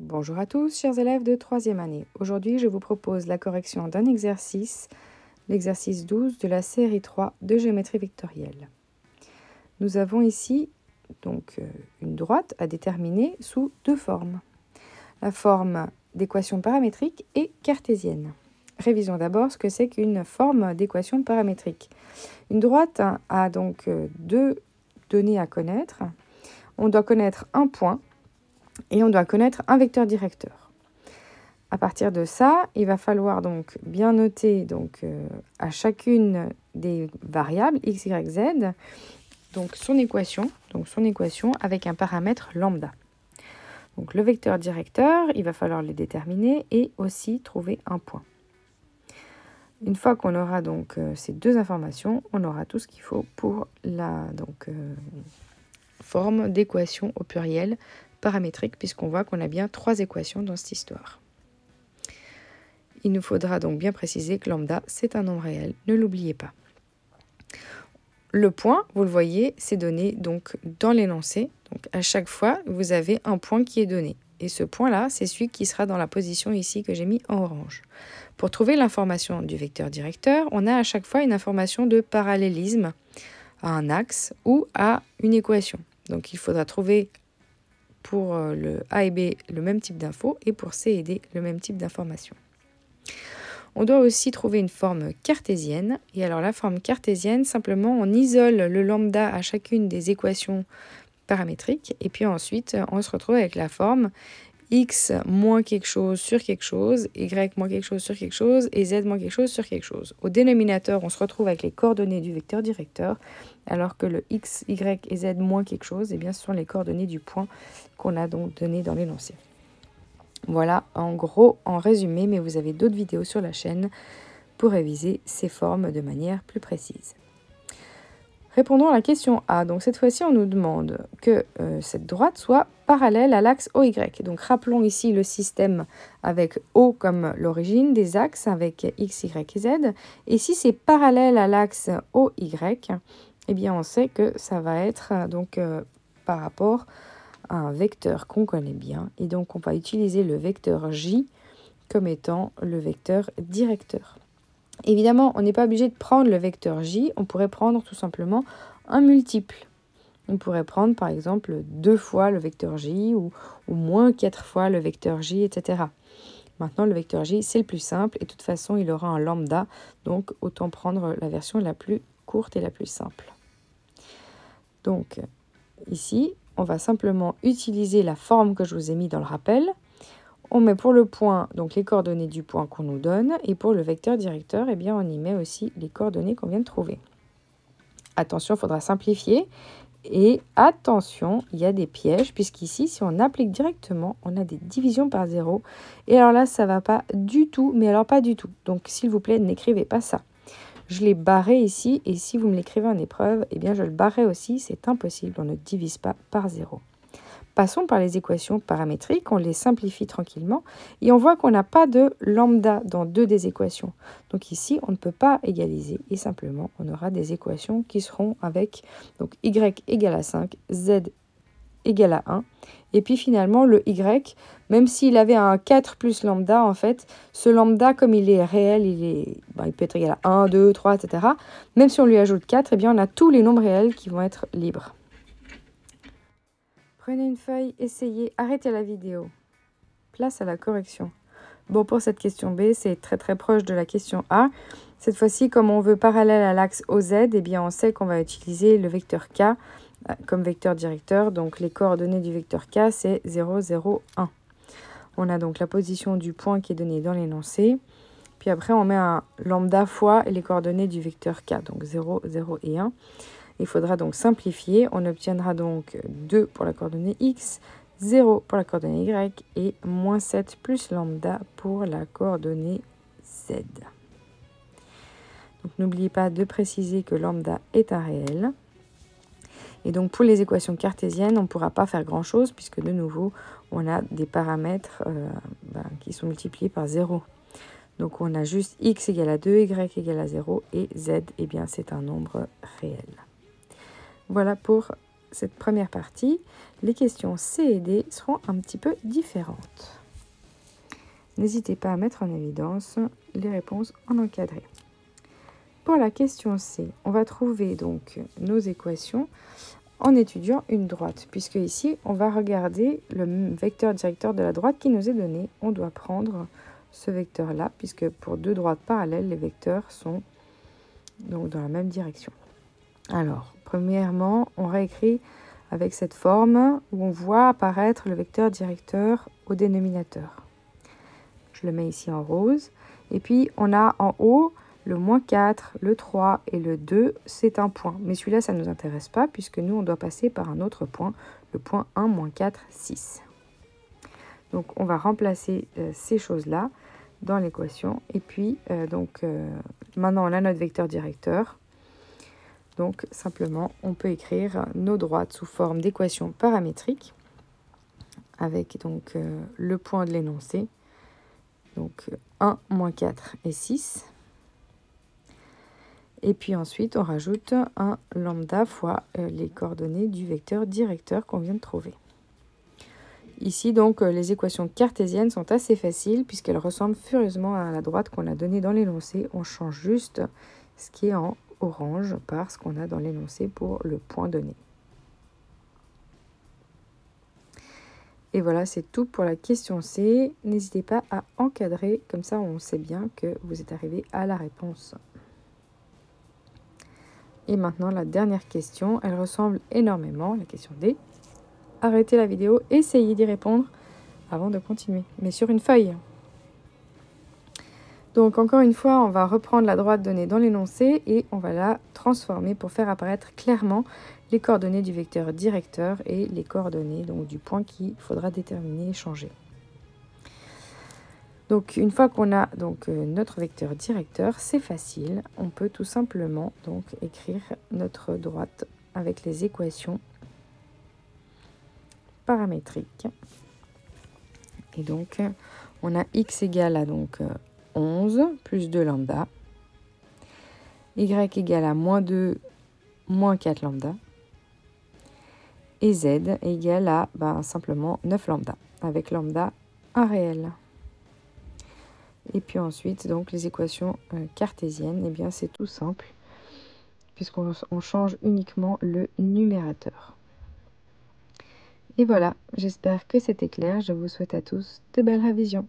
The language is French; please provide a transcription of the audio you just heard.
Bonjour à tous, chers élèves de 3e année. Aujourd'hui, je vous propose la correction d'un exercice, l'exercice 12 de la série 3 de géométrie vectorielle. Nous avons ici donc une droite à déterminer sous deux formes. La forme d'équation paramétrique et cartésienne. Révisons d'abord ce que c'est qu'une forme d'équation paramétrique. Une droite a donc deux données à connaître. On doit connaître un point et on doit connaître un vecteur directeur. À partir de ça, il va falloir donc bien noter à chacune des variables x, y, z donc son équation avec un paramètre lambda. Donc le vecteur directeur, il va falloir le déterminer et aussi trouver un point. Une fois qu'on aura donc ces deux informations, on aura tout ce qu'il faut pour la forme d'équation au pluriel paramétrique, puisqu'on voit qu'on a bien trois équations dans cette histoire. Il nous faudra donc bien préciser que lambda, c'est un nombre réel, ne l'oubliez pas. Le point, vous le voyez, c'est donné donc dans l'énoncé. Donc à chaque fois, vous avez un point qui est donné. Et ce point-là, c'est celui qui sera dans la position ici que j'ai mis en orange. Pour trouver l'information du vecteur directeur, on a à chaque fois une information de parallélisme à un axe ou à une équation. Donc il faudra trouver pour le A et B le même type d'infos et pour C et D le même type d'information. On doit aussi trouver une forme cartésienne. Et alors la forme cartésienne, simplement on isole le lambda à chacune des équations paramétriques et puis ensuite on se retrouve avec la forme x moins quelque chose sur quelque chose, y moins quelque chose sur quelque chose et z moins quelque chose sur quelque chose. Au dénominateur, on se retrouve avec les coordonnées du vecteur directeur, alors que le x, y et z moins quelque chose, eh bien, ce sont les coordonnées du point qu'on a donc donné dans l'énoncé. Voilà, en gros, en résumé, mais vous avez d'autres vidéos sur la chaîne pour réviser ces formes de manière plus précise. Répondons à la question A. Donc cette fois-ci, on nous demande que cette droite soit parallèle à l'axe OY. Donc rappelons ici le système avec O comme l'origine, des axes avec X, Y et Z. Et si c'est parallèle à l'axe OY, eh bien on sait que ça va être par rapport à un vecteur qu'on connaît bien. Et donc on va utiliser le vecteur J comme étant le vecteur directeur. Évidemment, on n'est pas obligé de prendre le vecteur J, on pourrait prendre tout simplement un multiple. On pourrait prendre par exemple 2 fois le vecteur J ou moins 4 fois le vecteur J, etc. Maintenant, le vecteur J, c'est le plus simple et de toute façon, il aura un lambda, donc autant prendre la version la plus courte et la plus simple. Donc ici, on va simplement utiliser la forme que je vous ai mis dans le rappel. On met pour le point donc les coordonnées du point qu'on nous donne et pour le vecteur directeur, eh bien, on y met aussi les coordonnées qu'on vient de trouver. Attention, il faudra simplifier et attention, il y a des pièges puisqu'ici, si on applique directement, on a des divisions par 0 et alors là, ça ne va pas du tout, mais alors pas du tout. Donc, s'il vous plaît, n'écrivez pas ça. Je l'ai barré ici et si vous me l'écrivez en épreuve, eh bien, je le barrerai aussi, c'est impossible, on ne divise pas par 0. Passons par les équations paramétriques, on les simplifie tranquillement et on voit qu'on n'a pas de lambda dans deux des équations. Donc ici, on ne peut pas égaliser et simplement, on aura des équations qui seront avec donc y égale à 5, z égale à 1. Et puis finalement, le y, même s'il avait un 4 plus lambda, en fait, ce lambda, comme il est réel, il peut être égal à 1, 2, 3, etc. Même si on lui ajoute 4, eh bien, on a tous les nombres réels qui vont être libres. Prenez une feuille, essayez, arrêtez la vidéo. Place à la correction. Bon, pour cette question B, c'est très très proche de la question A. Cette fois-ci, comme on veut parallèle à l'axe OZ, eh bien on sait qu'on va utiliser le vecteur K comme vecteur directeur. Donc les coordonnées du vecteur K, c'est 0, 0, 1. On a donc la position du point qui est donnée dans l'énoncé. Puis après, on met un lambda fois les coordonnées du vecteur K, donc 0, 0 et 1. Il faudra donc simplifier. On obtiendra donc 2 pour la coordonnée x, 0 pour la coordonnée y et moins 7 plus lambda pour la coordonnée z. Donc n'oubliez pas de préciser que lambda est un réel. Et donc pour les équations cartésiennes, on ne pourra pas faire grand-chose puisque de nouveau, on a des paramètres qui sont multipliés par 0. Donc on a juste x égale à 2, y égale à 0 et z, eh bien c'est un nombre réel. Voilà pour cette première partie, les questions C et D seront un petit peu différentes. N'hésitez pas à mettre en évidence les réponses en encadré. Pour la question C, on va trouver donc nos équations en étudiant une droite, puisque ici, on va regarder le vecteur directeur de la droite qui nous est donné. On doit prendre ce vecteur-là, puisque pour deux droites parallèles, les vecteurs sont donc dans la même direction. Alors, premièrement, on réécrit avec cette forme où on voit apparaître le vecteur directeur au dénominateur. Je le mets ici en rose. Et puis, on a en haut le moins 4, le 3 et le 2, c'est un point. Mais celui-là, ça ne nous intéresse pas puisque nous, on doit passer par un autre point, le point 1, moins 4, 6. Donc, on va remplacer ces choses-là dans l'équation. Et puis, maintenant, on a notre vecteur directeur. Donc, simplement, on peut écrire nos droites sous forme d'équation paramétrique avec donc le point de l'énoncé. Donc 1, moins 4 et 6. Et puis ensuite, on rajoute un lambda fois les coordonnées du vecteur directeur qu'on vient de trouver. Ici, donc, les équations cartésiennes sont assez faciles puisqu'elles ressemblent furieusement à la droite qu'on a donnée dans l'énoncé. On change juste ce qui est en orange par ce qu'on a dans l'énoncé pour le point donné. Et voilà, c'est tout pour la question C. N'hésitez pas à encadrer, comme ça on sait bien que vous êtes arrivé à la réponse. Et maintenant, la dernière question, elle ressemble énormément, la question D. Arrêtez la vidéo, essayez d'y répondre avant de continuer, mais sur une feuille. Donc encore une fois, on va reprendre la droite donnée dans l'énoncé et on va la transformer pour faire apparaître clairement les coordonnées du vecteur directeur et les coordonnées donc, du point qu'il faudra déterminer et changer. Donc une fois qu'on a donc, notre vecteur directeur, c'est facile. On peut tout simplement donc, écrire notre droite avec les équations paramétriques. Et donc on a x égale à donc 11 plus 2 lambda, y égale à moins 2, moins 4 lambda, et z égale à simplement 9 lambda, avec lambda 1 réel. Et puis ensuite, donc les équations cartésiennes, eh bien c'est tout simple, puisqu'on change uniquement le numérateur. Et voilà, j'espère que c'était clair. Je vous souhaite à tous de belles révisions.